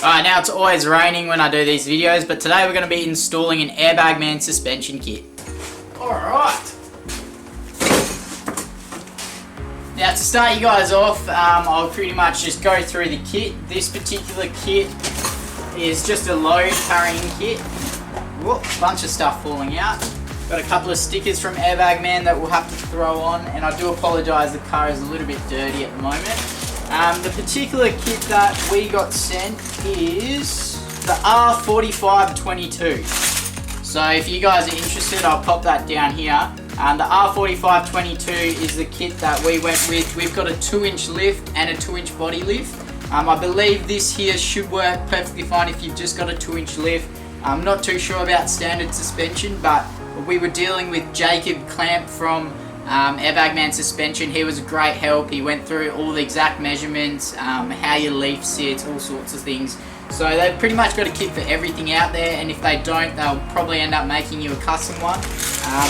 Alright, now it's always raining when I do these videos, but today we're going to be installing an Airbagman Suspension Kit. Alright. Now to start you guys off, I'll pretty much just go through the kit. This particular kit is just a load carrying kit. Whoop, bunch of stuff falling out. Got a couple of stickers from Airbagman that we'll have to throw on, and I do apologise, the car is a little bit dirty at the moment. The particular kit that we got sent is the R4522. So if you guys are interested, I'll pop that down here. The R4522 is the kit that we went with. We've got a 2-inch lift and a 2-inch body lift. I believe this here should work perfectly fine if you've just got a 2-inch lift. I'm not too sure about standard suspension, but we were dealing with Jacob Clamp from Airbagman Suspension. He was a great help. He went through all the exact measurements, how your leaf sits, all sorts of things. So they've pretty much got a kit for everything out there, and if they don't, they'll probably end up making you a custom one.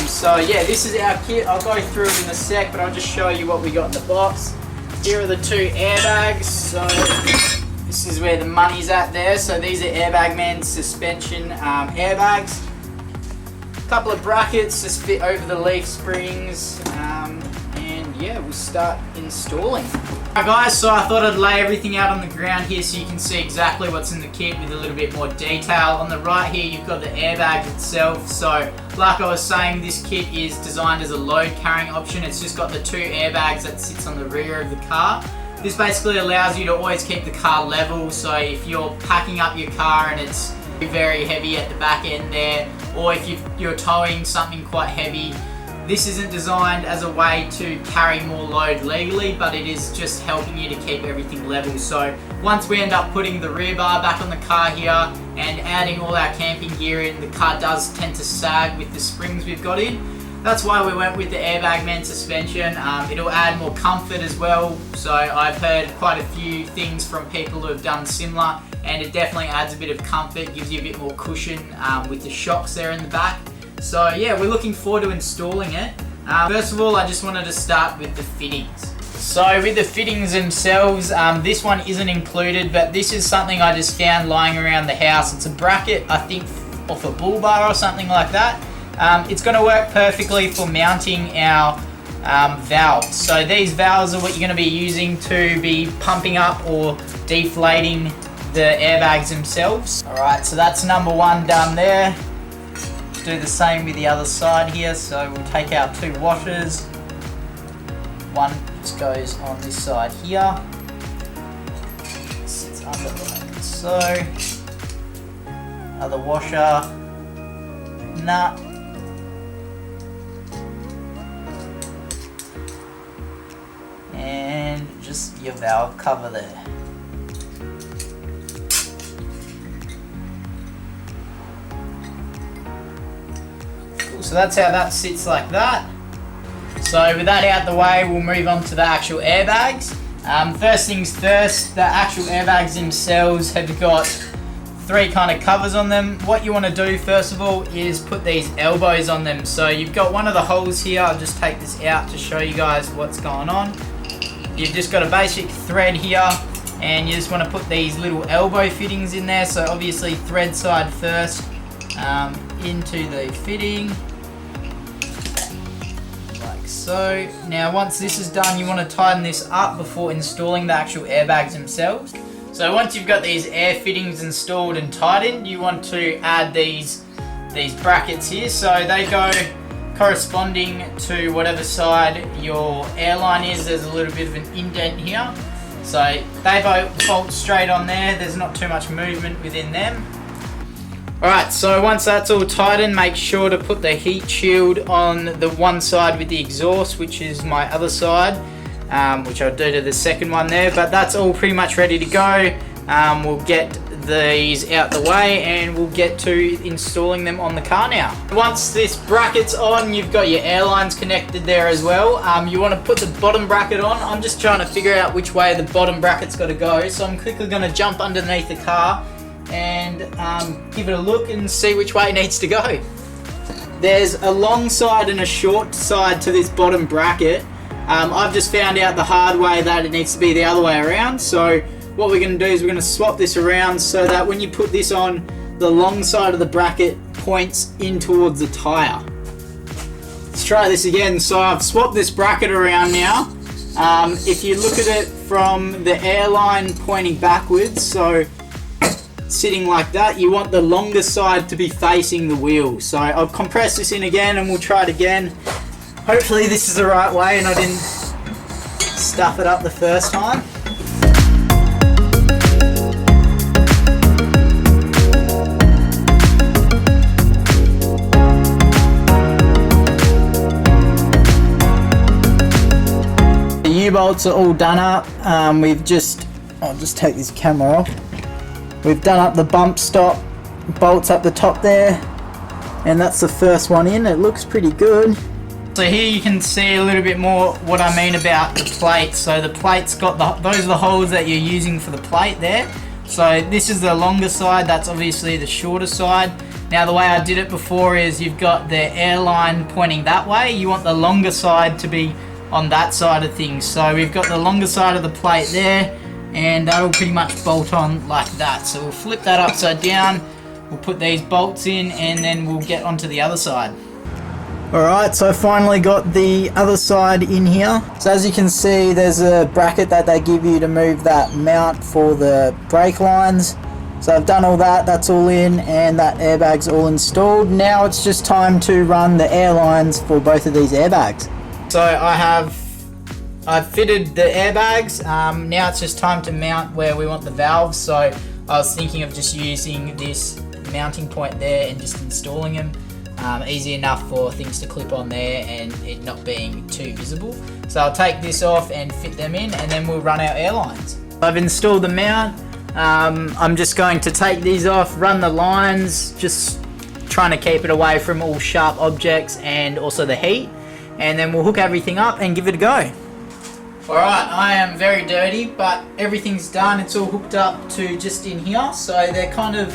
So yeah, this is our kit. I'll go through it in a sec, but I'll just show you what we got in the box. Here are the 2 airbags. So this is where the money's at there. So these are Airbagman Suspension airbags. Couple of brackets just fit over the leaf springs, and yeah, we'll start installing. Alright guys, so I thought I'd lay everything out on the ground here so you can see exactly what's in the kit with a little bit more detail. On the right here you've got the airbag itself. So like I was saying, this kit is designed as a load carrying option. It's just got the 2 airbags that sits on the rear of the car. This basically allows you to always keep the car level, so if you're packing up your car and it's very heavy at the back end there, or if you're towing something quite heavy, this isn't designed as a way to carry more load legally, but it is just helping you to keep everything level. So once we end up putting the rear bar back on the car here and adding all our camping gear in, the car does tend to sag with the springs we've got in. That's why we went with the Airbagman suspension. It'll add more comfort as well. So I've heard quite a few things from people who have done similar, and it definitely adds a bit of comfort, gives you a bit more cushion with the shocks there in the back. So yeah, we're looking forward to installing it. First of all, I just wanted to start with the fittings. So with the fittings themselves, this one isn't included, but this is something I just found lying around the house. It's a bracket, I think off a bull bar or something like that. It's going to work perfectly for mounting our valves. So these valves are what you're going to be using to be pumping up or deflating the airbags themselves. Alright, so that's number 1 done there. Do the same with the other side here. So we'll take our 2 washers. One just goes on this side here. Sits under like so. Other washer. Nut. And just your valve cover there. Cool, so that's how that sits like that. So with that out the way, we'll move on to the actual airbags. First things first, the actual airbags themselves have got 3 kind of covers on them. What you want to do first of all is put these elbows on them. So you've got one of the holes here. I'll just take this out to show you guys what's going on. You've just got a basic thread here, and you just want to put these little elbow fittings in there. So obviously thread side first into the fitting, like so. Now once this is done, you want to tighten this up before installing the actual airbags themselves. So once you've got these air fittings installed and tightened, you want to add these brackets here. So they go corresponding to whatever side your airline is. There's a little bit of an indent here. So they bolt straight on there. There's not too much movement within them. Alright, so once that's all tightened, make sure to put the heat shield on the one side with the exhaust, which is my other side. Which I'll do to the second one there, but that's all pretty much ready to go. We'll get these out the way and we'll get to installing them on the car now. Once this bracket's on, you've got your airlines connected there as well. You want to put the bottom bracket on. I'm just trying to figure out which way the bottom bracket's got to go, so I'm quickly going to jump underneath the car and give it a look and see which way it needs to go. There's a long side and a short side to this bottom bracket. I've just found out the hard way that it needs to be the other way around. So what we're going to do is we're going to swap this around so that when you put this on, the long side of the bracket points in towards the tyre. Let's try this again. So I've swapped this bracket around now. If you look at it from the airline pointing backwards, so sitting like that, you want the longer side to be facing the wheel. So I'll compress this in again and we'll try it again. Hopefully this is the right way and I didn't stuff it up the first time. The U-bolts are all done up. I'll just take this camera off. We've done up the bump stop bolts up the top there, and that's the first one in. It looks pretty good. So here you can see a little bit more what I mean about the plate. So the plate's got those are the holes that you're using for the plate there. So this is the longer side, that's obviously the shorter side. Now the way I did it before is you've got the airline pointing that way. You want the longer side to be on that side of things. So we've got the longer side of the plate there, and that'll pretty much bolt on like that. So we'll flip that upside down, we'll put these bolts in, and then we'll get onto the other side. Alright, so I finally got the other side in here. So as you can see, there's a bracket that they give you to move that mount for the brake lines. So I've done all that, that's all in, and that airbag's all installed. Now it's just time to run the air lines for both of these airbags. So I've fitted the airbags. Now it's just time to mount where we want the valves. So I was thinking of just using this mounting point there and just installing them. Easy enough for things to clip on there and it not being too visible. So I'll take this off and fit them in, and then we'll run our airlines. I've installed the mount. I'm just going to take these off, run the lines, just trying to keep it away from all sharp objects and also the heat, and then we'll hook everything up and give it a go. Alright, I am very dirty, but everything's done. It's all hooked up to just in here, so they're kind of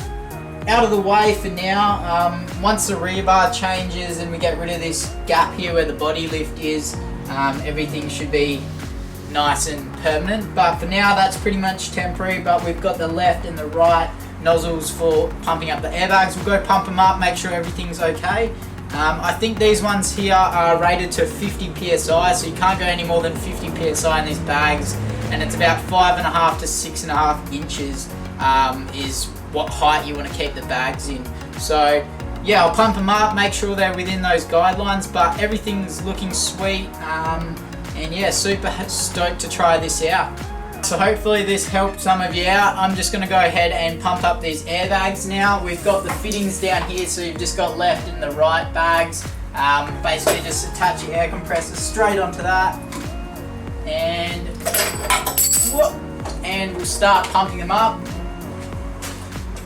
out of the way for now. Once the rear bar changes and we get rid of this gap here where the body lift is, everything should be nice and permanent. But for now that's pretty much temporary, but we've got the left and the right nozzles for pumping up the airbags. We'll go pump them up, make sure everything's okay. I think these ones here are rated to 50 psi, so you can't go any more than 50 psi in these bags, and it's about 5.5 to 6.5 inches is what height you want to keep the bags in. So yeah, I'll pump them up, make sure they're within those guidelines, but everything's looking sweet, and yeah, super stoked to try this out. So hopefully this helped some of you out. I'm just going to go ahead and pump up these airbags now. We've got the fittings down here, so you've just got left and the right bags. Basically just attach your air compressor straight onto that, and we'll start pumping them up.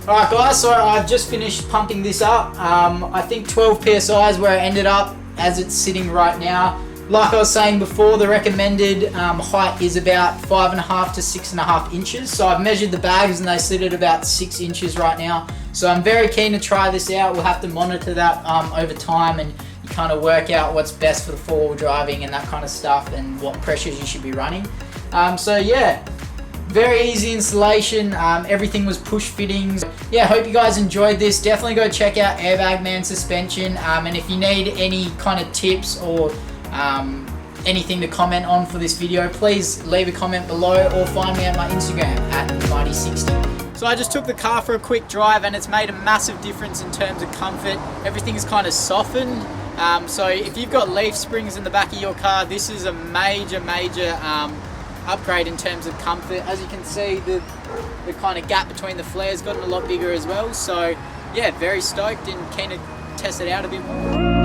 Alright guys, so I've just finished pumping this up. I think 12 psi is where I ended up as it's sitting right now. Like I was saying before, the recommended height is about 5.5 to 6.5 inches. So I've measured the bags and they sit at about 6 inches right now. So I'm very keen to try this out. We'll have to monitor that over time, and you kind of work out what's best for the four-wheel driving and that kind of stuff, and what pressures you should be running. So yeah, very easy installation. Everything was push fittings. Yeah, hope you guys enjoyed this. Definitely go check out Airbagman Suspension. And if you need any kind of tips or anything to comment on for this video, please leave a comment below or find me on my Instagram at Mighty60. So I just took the car for a quick drive and it's made a massive difference in terms of comfort. Everything's kind of softened. So if you've got leaf springs in the back of your car, this is a major upgrade in terms of comfort. As you can see, the kind of gap between the flares gotten a lot bigger as well. So yeah, very stoked and keen to test it out a bit more.